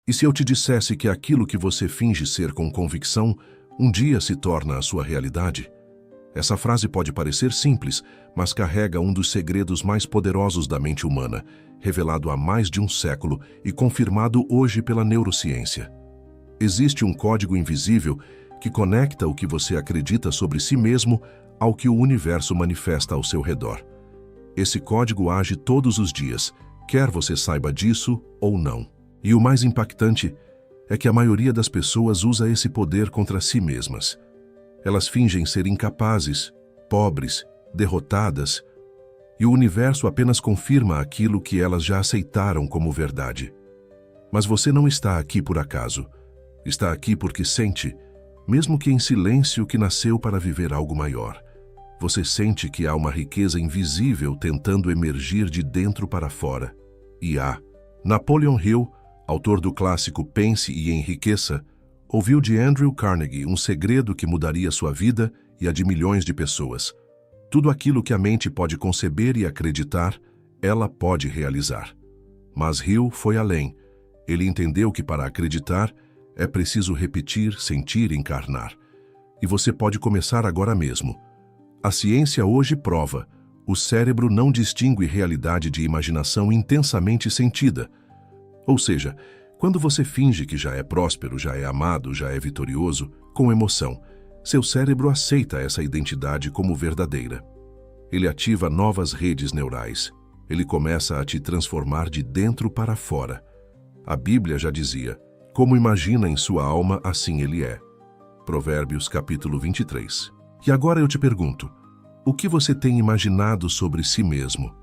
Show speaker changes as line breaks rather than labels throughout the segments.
E se eu te dissesse que aquilo que você finge ser com convicção, um dia se torna a sua realidade? Essa frase pode parecer simples, mas carrega um dos segredos mais poderosos da mente humana, revelado há mais de um século e confirmado hoje pela neurociência. Existe um código invisível que conecta o que você acredita sobre si mesmo ao que o universo manifesta ao seu redor. Esse código age todos os dias, quer você saiba disso ou não. E o mais impactante é que a maioria das pessoas usa esse poder contra si mesmas. Elas fingem ser incapazes, pobres, derrotadas, e o universo apenas confirma aquilo que elas já aceitaram como verdade. Mas você não está aqui por acaso. Está aqui porque sente, mesmo que em silêncio, que nasceu para viver algo maior. Você sente que há uma riqueza invisível tentando emergir de dentro para fora. E há. Napoleon Hill, autor do clássico Pense e Enriqueça, ouviu de Andrew Carnegie um segredo que mudaria sua vida e a de milhões de pessoas. Tudo aquilo que a mente pode conceber e acreditar, ela pode realizar. Mas Hill foi além. Ele entendeu que para acreditar, é preciso repetir, sentir e encarnar. E você pode começar agora mesmo. A ciência hoje prova: o cérebro não distingue realidade de imaginação intensamente sentida. Ou seja, quando você finge que já é próspero, já é amado, já é vitorioso, com emoção, seu cérebro aceita essa identidade como verdadeira. Ele ativa novas redes neurais. Ele começa a te transformar de dentro para fora. A Bíblia já dizia: como imagina em sua alma, assim ele é. Provérbios capítulo 23. E agora eu te pergunto, o que você tem imaginado sobre si mesmo?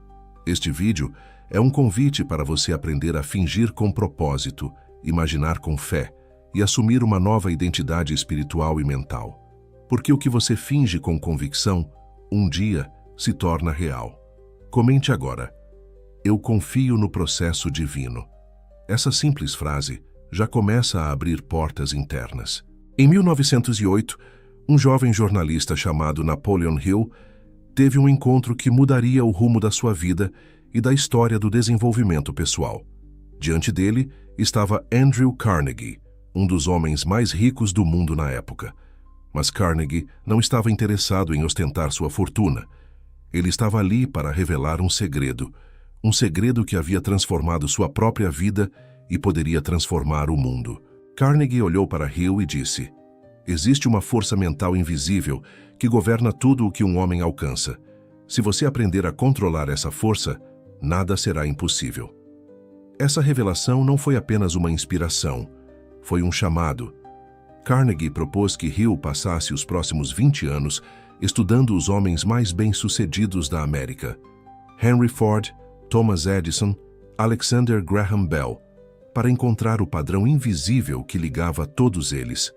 Este vídeo é um convite para você aprender a fingir com propósito, imaginar com fé e assumir uma nova identidade espiritual e mental. Porque o que você finge com convicção, um dia se torna real. Comente agora: eu confio no processo divino. Essa simples frase já começa a abrir portas internas. Em 1908, um jovem jornalista chamado Napoleon Hill teve um encontro que mudaria o rumo da sua vida e da história do desenvolvimento pessoal. Diante dele estava Andrew Carnegie, um dos homens mais ricos do mundo na época. Mas Carnegie não estava interessado em ostentar sua fortuna. Ele estava ali para revelar um segredo que havia transformado sua própria vida e poderia transformar o mundo. Carnegie olhou para Hill e disse: existe uma força mental invisível que governa tudo o que um homem alcança. Se você aprender a controlar essa força, nada será impossível. Essa revelação não foi apenas uma inspiração, foi um chamado. Carnegie propôs que Hill passasse os próximos 20 anos estudando os homens mais bem-sucedidos da América: Henry Ford, Thomas Edison, Alexander Graham Bell, para encontrar o padrão invisível que ligava todos eles.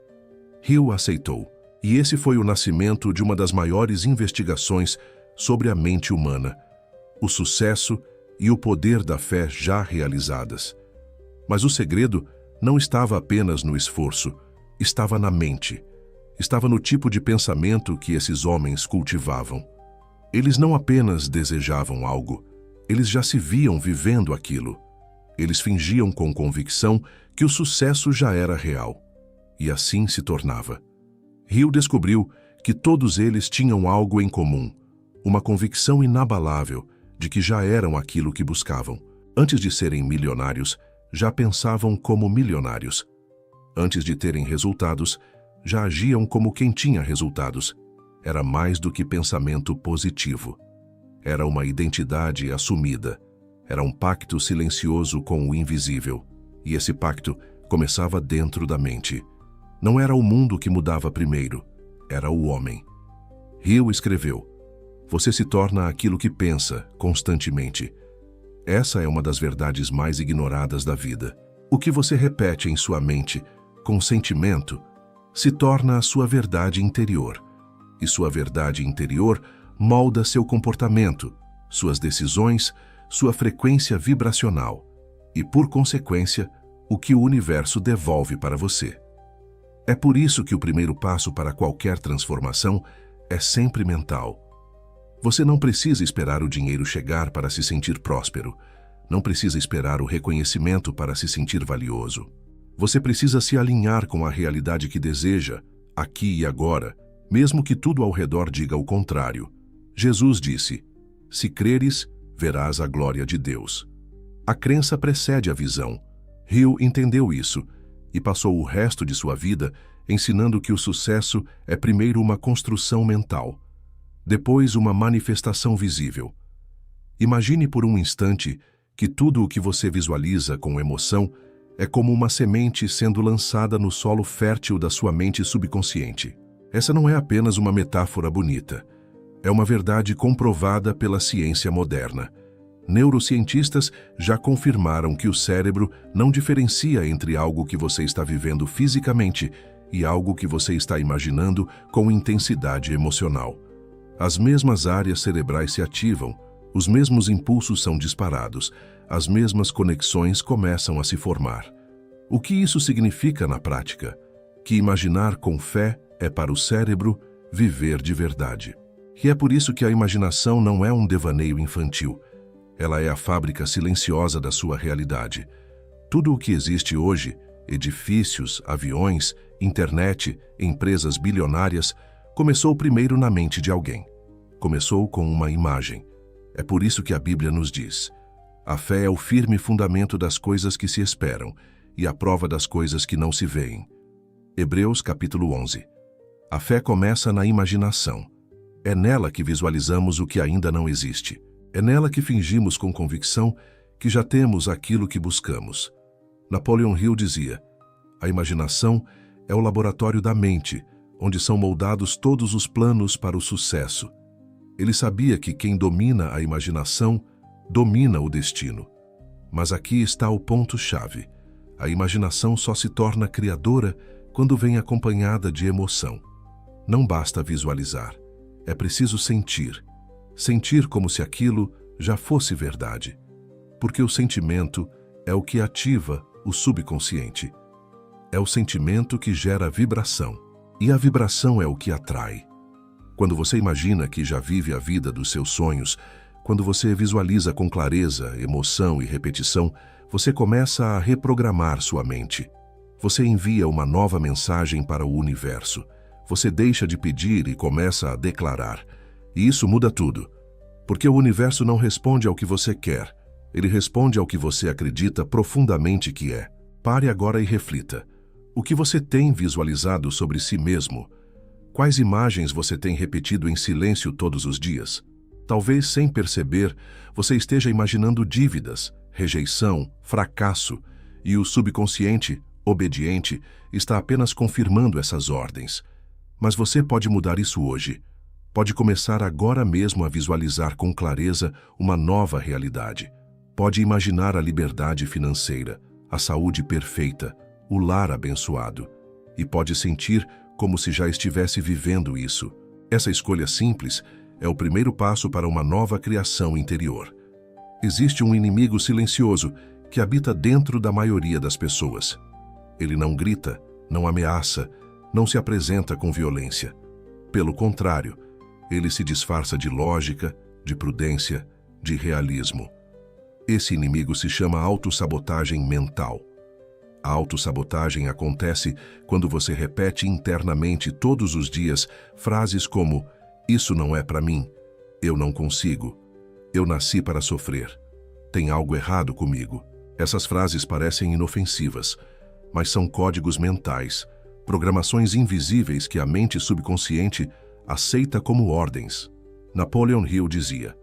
Hill aceitou, e esse foi o nascimento de uma das maiores investigações sobre a mente humana, o sucesso e o poder da fé já realizadas. Mas o segredo não estava apenas no esforço, estava na mente. Estava no tipo de pensamento que esses homens cultivavam. Eles não apenas desejavam algo, eles já se viam vivendo aquilo. Eles fingiam com convicção que o sucesso já era real. E assim se tornava. Hill descobriu que todos eles tinham algo em comum, uma convicção inabalável de que já eram aquilo que buscavam. Antes de serem milionários, já pensavam como milionários. Antes de terem resultados, já agiam como quem tinha resultados. Era mais do que pensamento positivo. Era uma identidade assumida. Era um pacto silencioso com o invisível. E esse pacto começava dentro da mente. Não era o mundo que mudava primeiro, era o homem. Hill escreveu: você se torna aquilo que pensa constantemente. Essa é uma das verdades mais ignoradas da vida. O que você repete em sua mente, com sentimento, se torna a sua verdade interior. E sua verdade interior molda seu comportamento, suas decisões, sua frequência vibracional e, por consequência, o que o universo devolve para você. É por isso que o primeiro passo para qualquer transformação é sempre mental. Você não precisa esperar o dinheiro chegar para se sentir próspero. Não precisa esperar o reconhecimento para se sentir valioso. Você precisa se alinhar com a realidade que deseja, aqui e agora, mesmo que tudo ao redor diga o contrário. Jesus disse: se creres, verás a glória de Deus. A crença precede a visão. Hill entendeu isso e passou o resto de sua vida ensinando que o sucesso é primeiro uma construção mental, depois uma manifestação visível. Imagine por um instante que tudo o que você visualiza com emoção é como uma semente sendo lançada no solo fértil da sua mente subconsciente. Essa não é apenas uma metáfora bonita. É uma verdade comprovada pela ciência moderna. Neurocientistas já confirmaram que o cérebro não diferencia entre algo que você está vivendo fisicamente e algo que você está imaginando com intensidade emocional. As mesmas áreas cerebrais se ativam, os mesmos impulsos são disparados, as mesmas conexões começam a se formar. O que isso significa na prática? Que imaginar com fé é para o cérebro viver de verdade. E é por isso que a imaginação não é um devaneio infantil. Ela é a fábrica silenciosa da sua realidade. Tudo o que existe hoje, edifícios, aviões, internet, empresas bilionárias, começou primeiro na mente de alguém. Começou com uma imagem. É por isso que a Bíblia nos diz: a fé é o firme fundamento das coisas que se esperam e a prova das coisas que não se veem. Hebreus capítulo 11. A fé começa na imaginação. É nela que visualizamos o que ainda não existe. É nela que fingimos com convicção que já temos aquilo que buscamos. Napoleon Hill dizia: a imaginação é o laboratório da mente, onde são moldados todos os planos para o sucesso. Ele sabia que quem domina a imaginação domina o destino. Mas aqui está o ponto-chave. A imaginação só se torna criadora quando vem acompanhada de emoção. Não basta visualizar. É preciso sentir. Sentir como se aquilo já fosse verdade. Porque o sentimento é o que ativa o subconsciente. É o sentimento que gera vibração. E a vibração é o que atrai. Quando você imagina que já vive a vida dos seus sonhos, quando você visualiza com clareza, emoção e repetição, você começa a reprogramar sua mente. Você envia uma nova mensagem para o universo. Você deixa de pedir e começa a declarar. E isso muda tudo. Porque o universo não responde ao que você quer. Ele responde ao que você acredita profundamente que é. Pare agora e reflita. O que você tem visualizado sobre si mesmo? Quais imagens você tem repetido em silêncio todos os dias? Talvez sem perceber, você esteja imaginando dívidas, rejeição, fracasso, e o subconsciente, obediente, está apenas confirmando essas ordens. Mas você pode mudar isso hoje. Pode começar agora mesmo a visualizar com clareza uma nova realidade. Pode imaginar a liberdade financeira, a saúde perfeita, o lar abençoado. E pode sentir como se já estivesse vivendo isso. Essa escolha simples é o primeiro passo para uma nova criação interior. Existe um inimigo silencioso que habita dentro da maioria das pessoas. Ele não grita, não ameaça, não se apresenta com violência. Pelo contrário, ele se disfarça de lógica, de prudência, de realismo. Esse inimigo se chama autossabotagem mental. A autossabotagem acontece quando você repete internamente todos os dias frases como: isso não é para mim, eu não consigo, eu nasci para sofrer, tem algo errado comigo. Essas frases parecem inofensivas, mas são códigos mentais, programações invisíveis que a mente subconsciente aceita como ordens. Napoleon Hill dizia: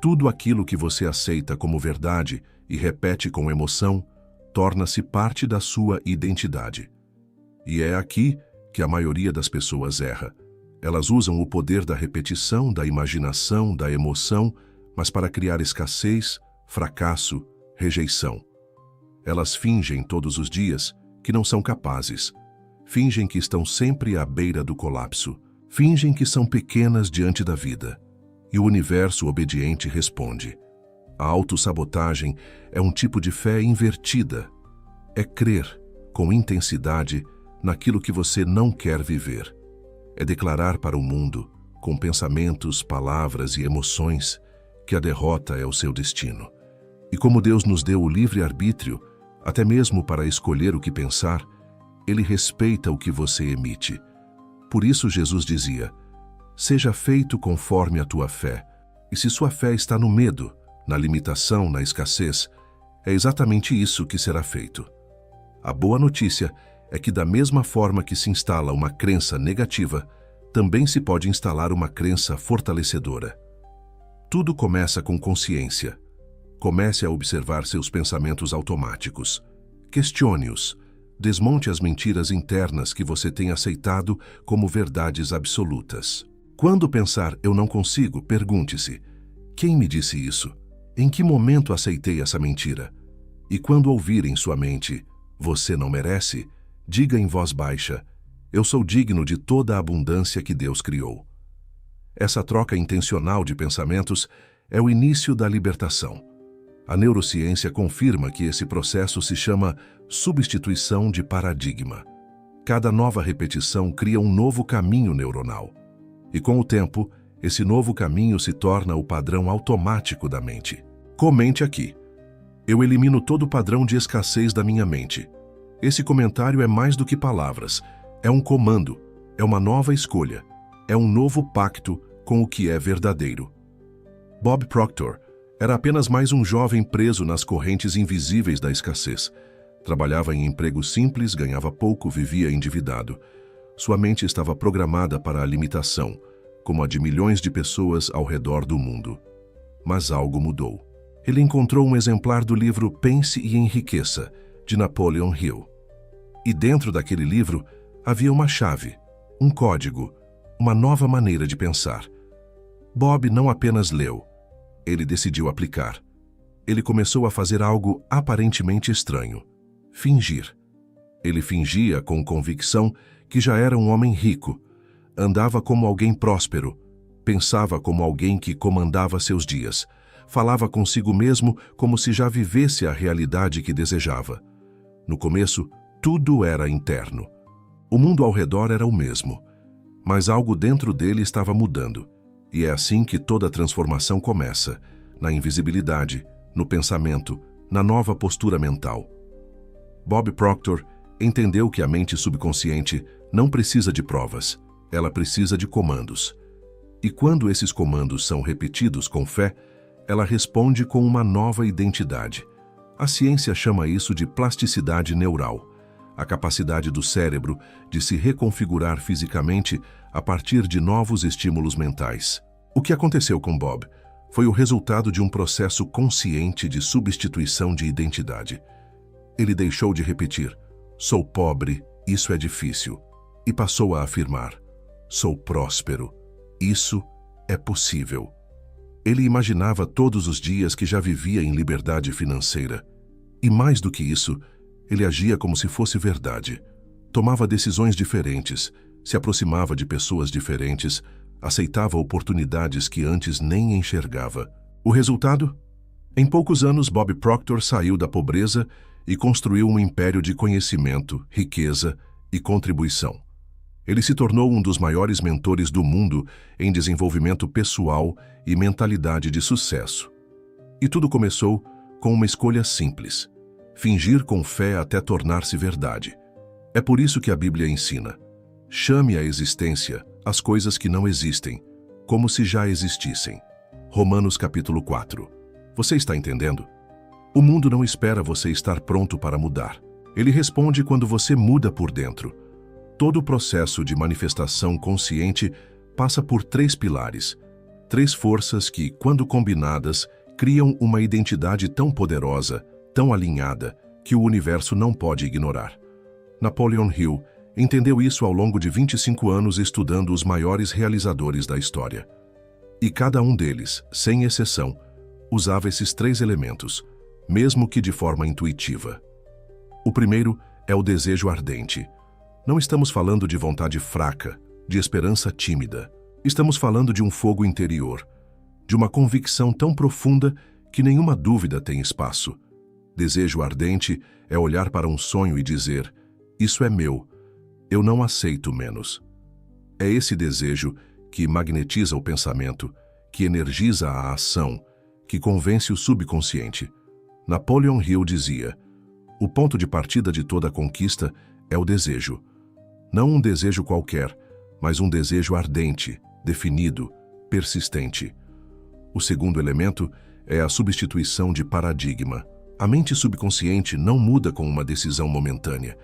tudo aquilo que você aceita como verdade e repete com emoção torna-se parte da sua identidade. E é aqui que a maioria das pessoas erra. Elas usam o poder da repetição, da imaginação, da emoção, mas para criar escassez, fracasso, rejeição. Elas fingem todos os dias que não são capazes. Fingem que estão sempre à beira do colapso. Fingem que são pequenas diante da vida. E o universo obediente responde. A autossabotagem é um tipo de fé invertida. É crer, com intensidade, naquilo que você não quer viver. É declarar para o mundo, com pensamentos, palavras e emoções, que a derrota é o seu destino. E como Deus nos deu o livre-arbítrio, Até mesmo para escolher o que pensar, ele respeita o que você emite. Por isso Jesus dizia: seja feito conforme a tua fé. E se sua fé está no medo, na limitação, na escassez, é exatamente isso que será feito. A boa notícia é que da mesma forma que se instala uma crença negativa, também se pode instalar uma crença fortalecedora. Tudo começa com consciência. Comece a observar seus pensamentos automáticos. Questione-os. Desmonte as mentiras internas que você tem aceitado como verdades absolutas. Quando pensar "eu não consigo", pergunte-se: quem me disse isso? Em que momento aceitei essa mentira? E quando ouvir em sua mente "você não merece", diga em voz baixa: eu sou digno de toda a abundância que Deus criou. Essa troca intencional de pensamentos é o início da libertação. A neurociência confirma que esse processo se chama substituição de paradigma. Cada nova repetição cria um novo caminho neuronal. E com o tempo, esse novo caminho se torna o padrão automático da mente. Comente aqui: eu elimino todo o padrão de escassez da minha mente. Esse comentário é mais do que palavras. É um comando, é uma nova escolha, é um novo pacto com o que é verdadeiro. Bob Proctor era apenas mais um jovem preso nas correntes invisíveis da escassez. Trabalhava em emprego simples, ganhava pouco, vivia endividado. Sua mente estava programada para a limitação, como a de milhões de pessoas ao redor do mundo. Mas algo mudou. Ele encontrou um exemplar do livro Pense e Enriqueça, de Napoleon Hill. E dentro daquele livro havia uma chave, um código, uma nova maneira de pensar. Bob não apenas leu, ele decidiu aplicar. Ele começou a fazer algo aparentemente estranho: fingir. Ele fingia com convicção que já era um homem rico, andava como alguém próspero, pensava como alguém que comandava seus dias, falava consigo mesmo como se já vivesse a realidade que desejava. No começo, tudo era interno. O mundo ao redor era o mesmo, mas algo dentro dele estava mudando. E é assim que toda transformação começa: na invisibilidade, no pensamento, na nova postura mental. Bob Proctor entendeu que a mente subconsciente não precisa de provas, ela precisa de comandos. E quando esses comandos são repetidos com fé, ela responde com uma nova identidade. A ciência chama isso de plasticidade neural, a capacidade do cérebro de se reconfigurar fisicamente a partir de novos estímulos mentais. O que aconteceu com Bob foi o resultado de um processo consciente de substituição de identidade. Ele deixou de repetir "sou pobre, isso é difícil", e passou a afirmar "sou próspero, isso é possível". Ele imaginava todos os dias que já vivia em liberdade financeira. E mais do que isso, ele agia como se fosse verdade. Tomava decisões diferentes, se aproximava de pessoas diferentes, aceitava oportunidades que antes nem enxergava. O resultado? Em poucos anos, Bob Proctor saiu da pobreza e construiu um império de conhecimento, riqueza e contribuição. Ele se tornou um dos maiores mentores do mundo em desenvolvimento pessoal e mentalidade de sucesso. E tudo começou com uma escolha simples: fingir com fé até tornar-se verdade. É por isso que a Bíblia ensina: chame à existência as coisas que não existem, como se já existissem. Romanos capítulo 4. Você está entendendo? O mundo não espera você estar pronto para mudar. Ele responde quando você muda por dentro. Todo o processo de manifestação consciente passa por 3 pilares, 3 forças que, quando combinadas, criam uma identidade tão poderosa, tão alinhada, que o universo não pode ignorar. Napoleon Hill entendeu isso ao longo de 25 anos estudando os maiores realizadores da história. E cada um deles, sem exceção, usava esses 3 elementos, mesmo que de forma intuitiva. O primeiro é o desejo ardente. Não estamos falando de vontade fraca, de esperança tímida. Estamos falando de um fogo interior, de uma convicção tão profunda que nenhuma dúvida tem espaço. Desejo ardente é olhar para um sonho e dizer: isso é meu, eu não aceito menos. É esse desejo que magnetiza o pensamento, que energiza a ação, que convence o subconsciente. Napoleon Hill dizia: O ponto de partida de toda conquista é o desejo. Não um desejo qualquer, mas um desejo ardente, definido, persistente. O segundo elemento é a substituição de paradigma. A mente subconsciente não muda com uma decisão momentânea.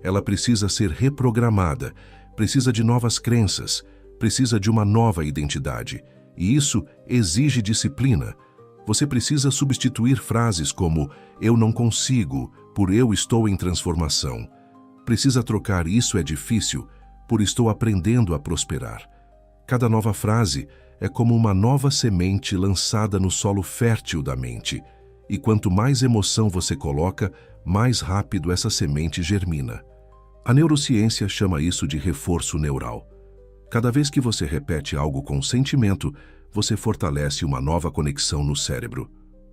Ela precisa ser reprogramada, precisa de novas crenças, precisa de uma nova identidade. E isso exige disciplina. Você precisa substituir frases como "eu não consigo" por "eu estou em transformação". Precisa trocar "isso é difícil" por "estou aprendendo a prosperar". Cada nova frase é como uma nova semente lançada no solo fértil da mente. E quanto mais emoção você coloca, mais rápido essa semente germina. A neurociência chama isso de reforço neural. Cada vez que você repete algo com sentimento, você fortalece uma nova conexão no cérebro.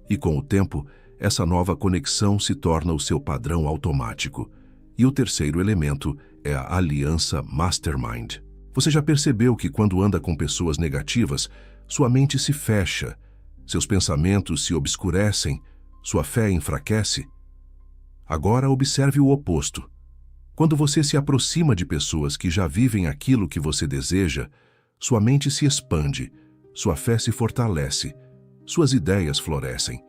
E com o tempo, essa nova conexão se torna o seu padrão automático. E o terceiro elemento é a aliança Mastermind. Você já percebeu que quando anda com pessoas negativas, sua mente se fecha, seus pensamentos se obscurecem, sua fé enfraquece? Agora observe o oposto. Quando você se aproxima de pessoas que já vivem aquilo que você deseja, sua mente se expande, sua fé se fortalece, suas ideias florescem.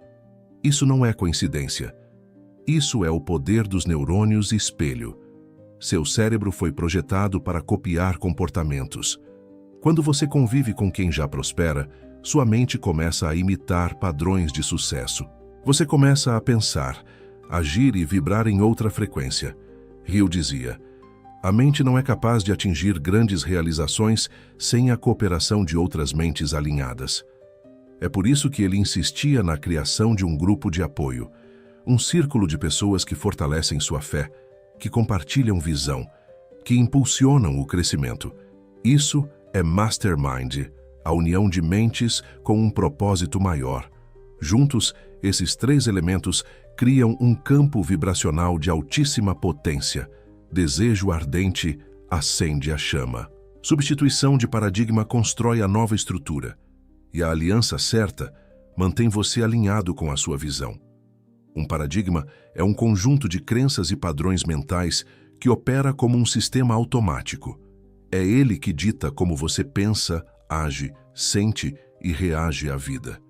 Isso não é coincidência. Isso é o poder dos neurônios espelho. Seu cérebro foi projetado para copiar comportamentos. Quando você convive com quem já prospera, sua mente começa a imitar padrões de sucesso. Você começa a pensar, agir e vibrar em outra frequência. Hill dizia: a mente não é capaz de atingir grandes realizações sem a cooperação de outras mentes alinhadas. É por isso que ele insistia na criação de um grupo de apoio, um círculo de pessoas que fortalecem sua fé, que compartilham visão, que impulsionam o crescimento. Isso é Mastermind, a união de mentes com um propósito maior. Juntos, esses três elementos criam um campo vibracional de altíssima potência. Desejo ardente acende a chama. Substituição de paradigma constrói a nova estrutura. E a aliança certa mantém você alinhado com a sua visão. Um paradigma é um conjunto de crenças e padrões mentais que opera como um sistema automático. É ele que dita como você pensa, age, sente e reage à vida.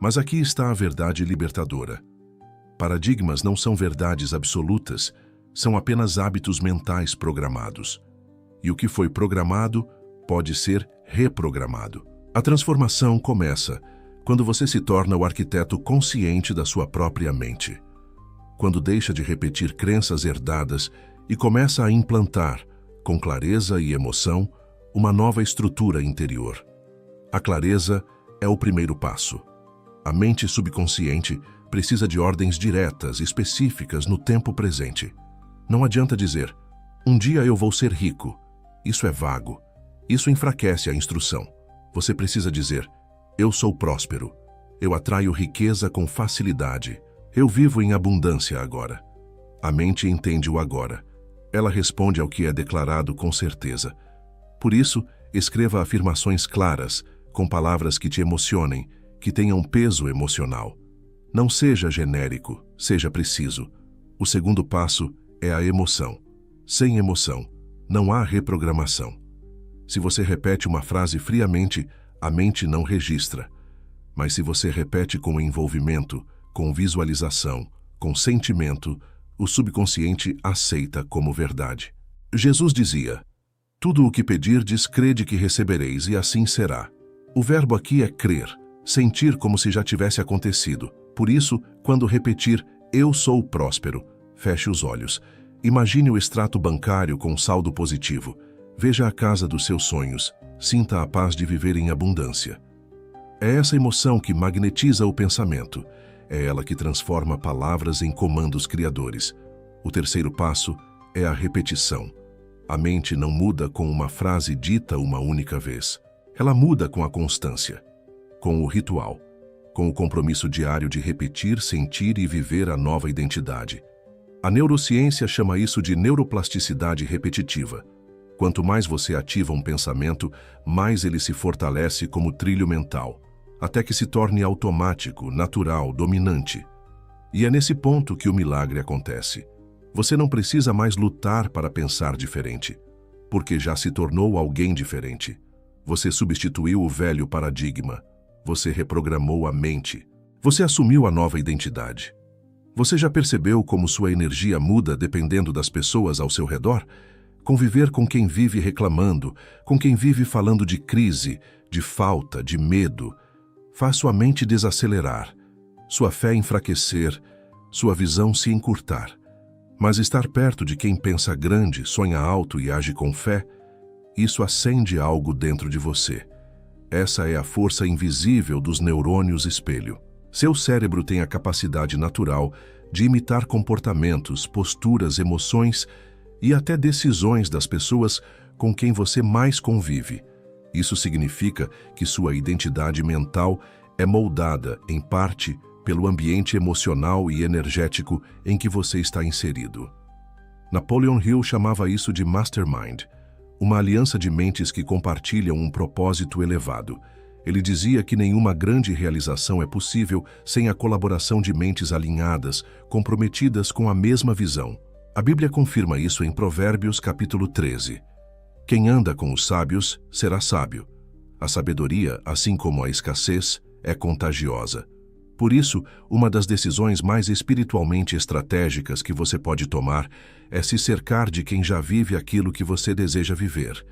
Mas aqui está a verdade libertadora. Paradigmas não são verdades absolutas, são apenas hábitos mentais programados. E o que foi programado pode ser reprogramado. A transformação começa quando você se torna o arquiteto consciente da sua própria mente. Quando deixa de repetir crenças herdadas e começa a implantar, com clareza e emoção, uma nova estrutura interior. A clareza é o primeiro passo. A mente subconsciente precisa de ordens diretas, específicas no tempo presente. Não adianta dizer, um dia eu vou ser rico. Isso é vago. Isso enfraquece a instrução. Você precisa dizer, eu sou próspero. Eu atraio riqueza com facilidade. Eu vivo em abundância agora. A mente entende o agora. Ela responde ao que é declarado com certeza. Por isso, escreva afirmações claras, com palavras que te emocionem, que tenham peso emocional. Não seja genérico, seja preciso. O segundo passo é a emoção. Sem emoção, não há reprogramação. Se você repete uma frase friamente, a mente não registra. Mas se você repete com envolvimento, com visualização, com sentimento, o subconsciente aceita como verdade. Jesus dizia, tudo o que pedirdes, crede que recebereis, e assim será. O verbo aqui é crer, sentir como se já tivesse acontecido. Por isso, quando repetir, eu sou próspero, feche os olhos. Imagine o extrato bancário com saldo positivo. Veja a casa dos seus sonhos. Sinta a paz de viver em abundância. É essa emoção que magnetiza o pensamento. É ela que transforma palavras em comandos criadores. O terceiro passo é a repetição. A mente não muda com uma frase dita uma única vez. Ela muda com a constância, com o ritual, com o compromisso diário de repetir, sentir e viver a nova identidade. A neurociência chama isso de neuroplasticidade repetitiva. Quanto mais você ativa um pensamento, mais ele se fortalece como trilho mental, até que se torne automático, natural, dominante. E é nesse ponto que o milagre acontece. Você não precisa mais lutar para pensar diferente, porque já se tornou alguém diferente. Você substituiu o velho paradigma. Você reprogramou a mente. Você assumiu a nova identidade. Você já percebeu como sua energia muda dependendo das pessoas ao seu redor? Conviver com quem vive reclamando, com quem vive falando de crise, de falta, de medo, faz sua mente desacelerar, sua fé enfraquecer, sua visão se encurtar. Mas estar perto de quem pensa grande, sonha alto e age com fé, isso acende algo dentro de você. Essa é a força invisível dos neurônios espelho. Seu cérebro tem a capacidade natural de imitar comportamentos, posturas, emoções e até decisões das pessoas com quem você mais convive. Isso significa que sua identidade mental é moldada, em parte, pelo ambiente emocional e energético em que você está inserido. Napoleon Hill chamava isso de mastermind, uma aliança de mentes que compartilham um propósito elevado. Ele dizia que nenhuma grande realização é possível sem a colaboração de mentes alinhadas, comprometidas com a mesma visão. A Bíblia confirma isso em Provérbios capítulo 13. Quem anda com os sábios será sábio. A sabedoria, assim como a escassez, é contagiosa. Por isso, uma das decisões mais espiritualmente estratégicas que você pode tomar é se cercar de quem já vive aquilo que você deseja viver.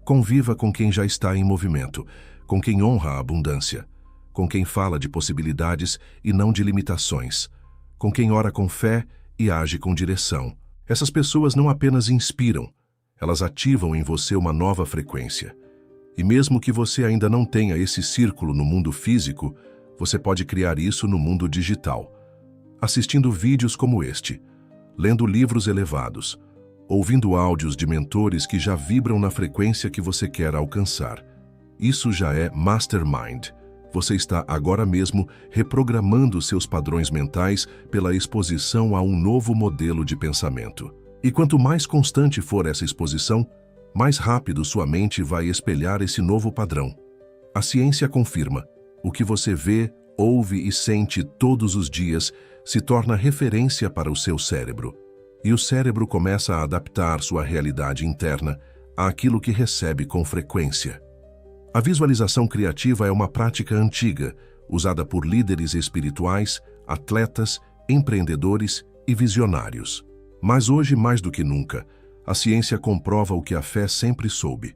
Conviva com quem já está em movimento, com quem honra a abundância, com quem fala de possibilidades e não de limitações, com quem ora com fé e age com direção. Essas pessoas não apenas inspiram, elas ativam em você uma nova frequência. E mesmo que você ainda não tenha esse círculo no mundo físico, você pode criar isso no mundo digital, assistindo vídeos como este, lendo livros elevados, ouvindo áudios de mentores que já vibram na frequência que você quer alcançar. Isso já é mastermind. Você está agora mesmo reprogramando seus padrões mentais pela exposição a um novo modelo de pensamento. E quanto mais constante for essa exposição, mais rápido sua mente vai espelhar esse novo padrão. A ciência confirma: o que você vê, ouve e sente todos os dias se torna referência para o seu cérebro. E o cérebro começa a adaptar sua realidade interna àquilo que recebe com frequência. A visualização criativa é uma prática antiga, usada por líderes espirituais, atletas, empreendedores e visionários. Mas hoje, mais do que nunca, a ciência comprova o que a fé sempre soube.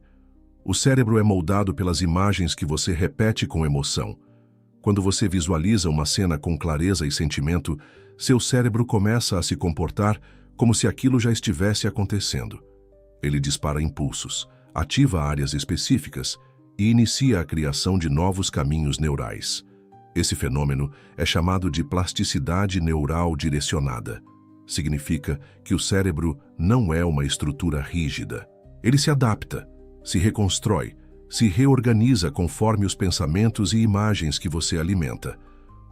O cérebro é moldado pelas imagens que você repete com emoção. Quando você visualiza uma cena com clareza e sentimento, seu cérebro começa a se comportar como se aquilo já estivesse acontecendo. Ele dispara impulsos, ativa áreas específicas e inicia a criação de novos caminhos neurais. Esse fenômeno é chamado de plasticidade neural direcionada. Significa que o cérebro não é uma estrutura rígida. Ele se adapta, se reconstrói, se reorganiza conforme os pensamentos e imagens que você alimenta.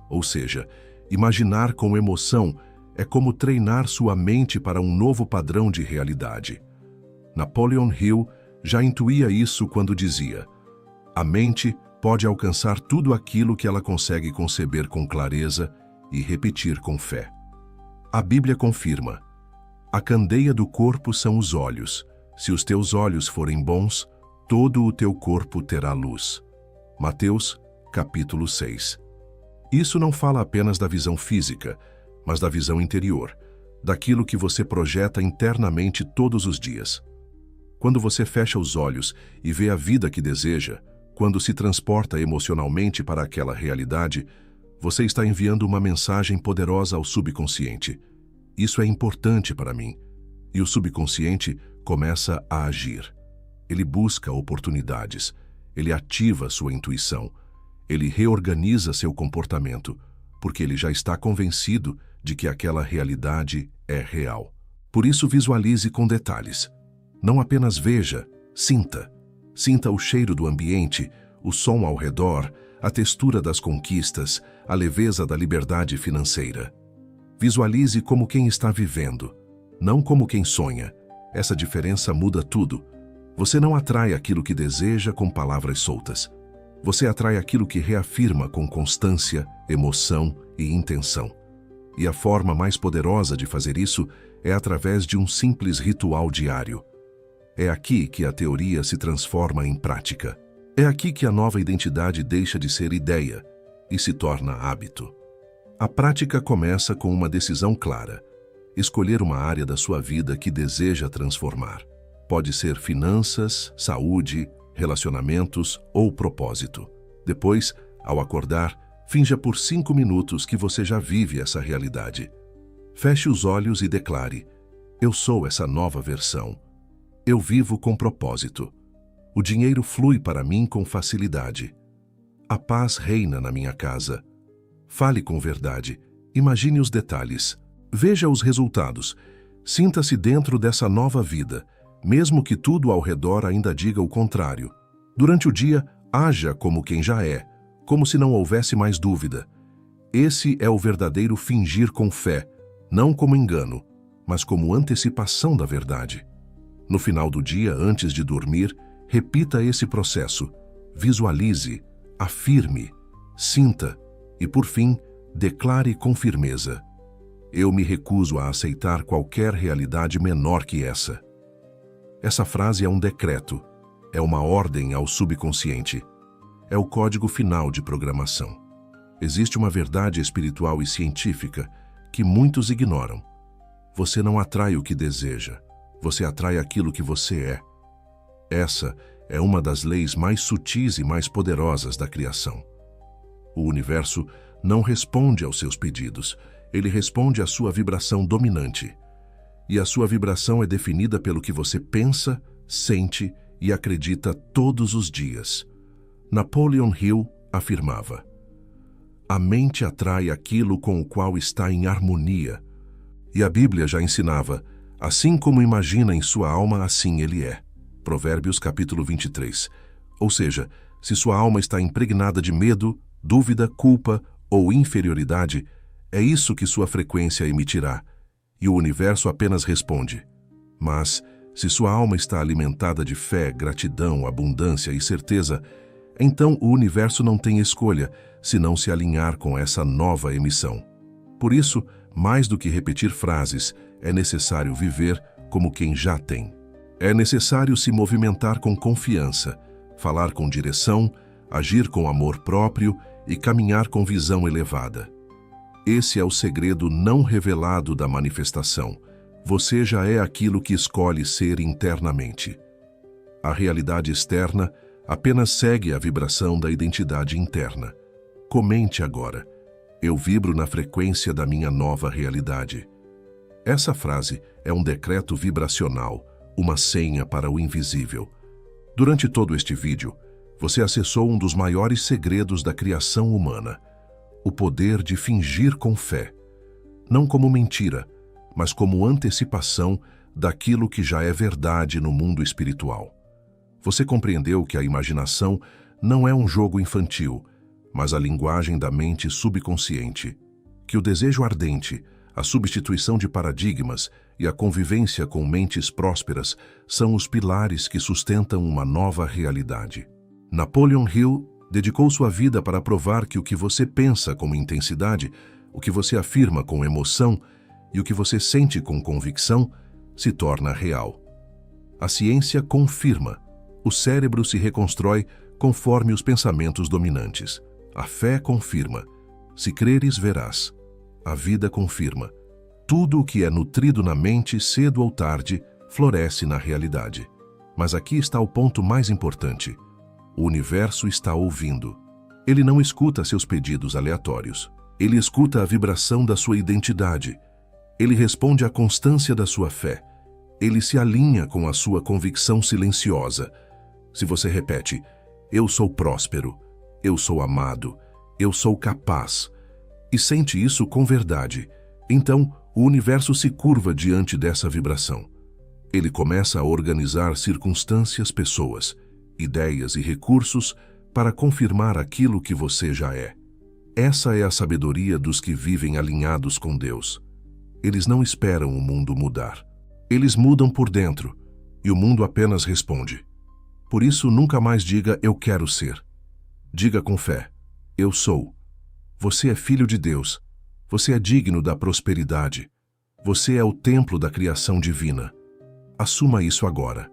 Ou seja, imaginar com emoção é como treinar sua mente para um novo padrão de realidade. Napoleon Hill já intuía isso quando dizia: a mente pode alcançar tudo aquilo que ela consegue conceber com clareza e repetir com fé. A Bíblia confirma: a candeia do corpo são os olhos. Se os teus olhos forem bons, todo o teu corpo terá luz. Mateus, capítulo 6. Isso não fala apenas da visão física, mas da visão interior, daquilo que você projeta internamente todos os dias. Quando você fecha os olhos e vê a vida que deseja, quando se transporta emocionalmente para aquela realidade, você está enviando uma mensagem poderosa ao subconsciente. Isso é importante para mim. E o subconsciente começa a agir. Ele busca oportunidades, ele ativa sua intuição, ele reorganiza seu comportamento, porque ele já está convencido de que aquela realidade é real. Por isso, visualize com detalhes. Não apenas veja, sinta. Sinta o cheiro do ambiente, o som ao redor, a textura das conquistas, a leveza da liberdade financeira. Visualize como quem está vivendo, não como quem sonha. Essa diferença muda tudo. Você não atrai aquilo que deseja com palavras soltas. Você atrai aquilo que reafirma com constância, emoção e intenção. E a forma mais poderosa de fazer isso é através de um simples ritual diário. É aqui que a teoria se transforma em prática. É aqui que a nova identidade deixa de ser ideia e se torna hábito. A prática começa com uma decisão clara: escolher uma área da sua vida que deseja transformar. Pode ser finanças, saúde, relacionamentos ou propósito. Depois, ao acordar, finja por 5 minutos que você já vive essa realidade. Feche os olhos e declare: eu sou essa nova versão. Eu vivo com propósito. O dinheiro flui para mim com facilidade. A paz reina na minha casa. Fale com verdade. Imagine os detalhes. Veja os resultados. Sinta-se dentro dessa nova vida, mesmo que tudo ao redor ainda diga o contrário. Durante o dia, haja como quem já é, como se não houvesse mais dúvida. Esse é o verdadeiro fingir com fé, não como engano, mas como antecipação da verdade. No final do dia, antes de dormir, repita esse processo. Visualize, afirme, sinta e, por fim, declare com firmeza: eu me recuso a aceitar qualquer realidade menor que essa. Essa frase é um decreto, é uma ordem ao subconsciente. É o código final de programação. Existe uma verdade espiritual e científica que muitos ignoram. Você não atrai o que deseja, você atrai aquilo que você é. Essa é uma das leis mais sutis e mais poderosas da criação. O universo não responde aos seus pedidos, ele responde à sua vibração dominante. E a sua vibração é definida pelo que você pensa, sente e acredita todos os dias. Napoleon Hill afirmava: a mente atrai aquilo com o qual está em harmonia. E a Bíblia já ensinava: assim como imagina em sua alma, assim ele é. Provérbios capítulo 23. Ou seja, se sua alma está impregnada de medo, dúvida, culpa ou inferioridade, é isso que sua frequência emitirá, e o universo apenas responde. Mas, se sua alma está alimentada de fé, gratidão, abundância e certeza, então o universo não tem escolha senão se alinhar com essa nova emissão. Por isso, mais do que repetir frases, é necessário viver como quem já tem. É necessário se movimentar com confiança, falar com direção, agir com amor próprio e caminhar com visão elevada. Esse é o segredo não revelado da manifestação. Você já é aquilo que escolhe ser internamente. A realidade externa apenas segue a vibração da identidade interna. Comente agora: eu vibro na frequência da minha nova realidade. Essa frase é um decreto vibracional, uma senha para o invisível. Durante todo este vídeo, você acessou um dos maiores segredos da criação humana: o poder de fingir com fé. Não como mentira, mas como antecipação daquilo que já é verdade no mundo espiritual. Você compreendeu que a imaginação não é um jogo infantil, mas a linguagem da mente subconsciente, que o desejo ardente, a substituição de paradigmas e a convivência com mentes prósperas são os pilares que sustentam uma nova realidade. Napoleon Hill dedicou sua vida para provar que o que você pensa com intensidade, o que você afirma com emoção e o que você sente com convicção se torna real. A ciência confirma: o cérebro se reconstrói conforme os pensamentos dominantes. A fé confirma: se creres, verás. A vida confirma: tudo o que é nutrido na mente, cedo ou tarde, floresce na realidade. Mas aqui está o ponto mais importante: o universo está ouvindo. Ele não escuta seus pedidos aleatórios. Ele escuta a vibração da sua identidade. Ele responde à constância da sua fé. Ele se alinha com a sua convicção silenciosa. Se você repete: eu sou próspero, eu sou amado, eu sou capaz, e sente isso com verdade, então o universo se curva diante dessa vibração. Ele começa a organizar circunstâncias, pessoas, ideias e recursos para confirmar aquilo que você já é. Essa é a sabedoria dos que vivem alinhados com Deus. Eles não esperam o mundo mudar. Eles mudam por dentro, e o mundo apenas responde. Por isso, nunca mais diga eu quero ser. Diga com fé: eu sou. Você é filho de Deus. Você é digno da prosperidade. Você é o templo da criação divina. Assuma isso agora.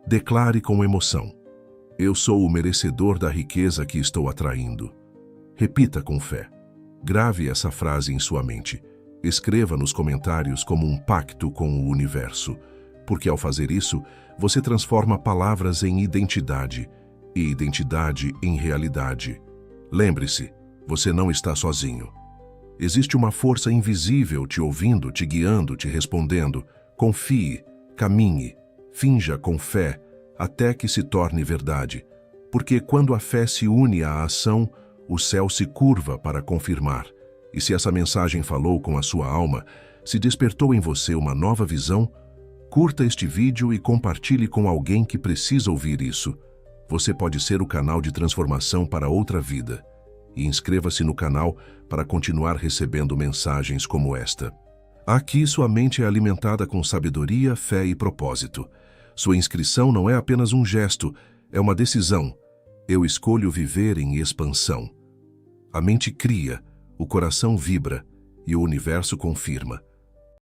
Declare com emoção: eu sou o merecedor da riqueza que estou atraindo. Repita com fé. Grave essa frase em sua mente. Escreva nos comentários como um pacto com o universo, porque ao fazer isso, você transforma palavras em identidade e identidade em realidade. Lembre-se, você não está sozinho. Existe uma força invisível te ouvindo, te guiando, te respondendo. Confie, caminhe, finja com fé, até que se torne verdade. Porque quando a fé se une à ação, o céu se curva para confirmar. E se essa mensagem falou com a sua alma, se despertou em você uma nova visão, curta este vídeo e compartilhe com alguém que precisa ouvir isso. Você pode ser o canal de transformação para outra vida. E inscreva-se no canal para continuar recebendo mensagens como esta. Aqui sua mente é alimentada com sabedoria, fé e propósito. Sua inscrição não é apenas um gesto, é uma decisão. Eu escolho viver em expansão. A mente cria, o coração vibra e o universo confirma.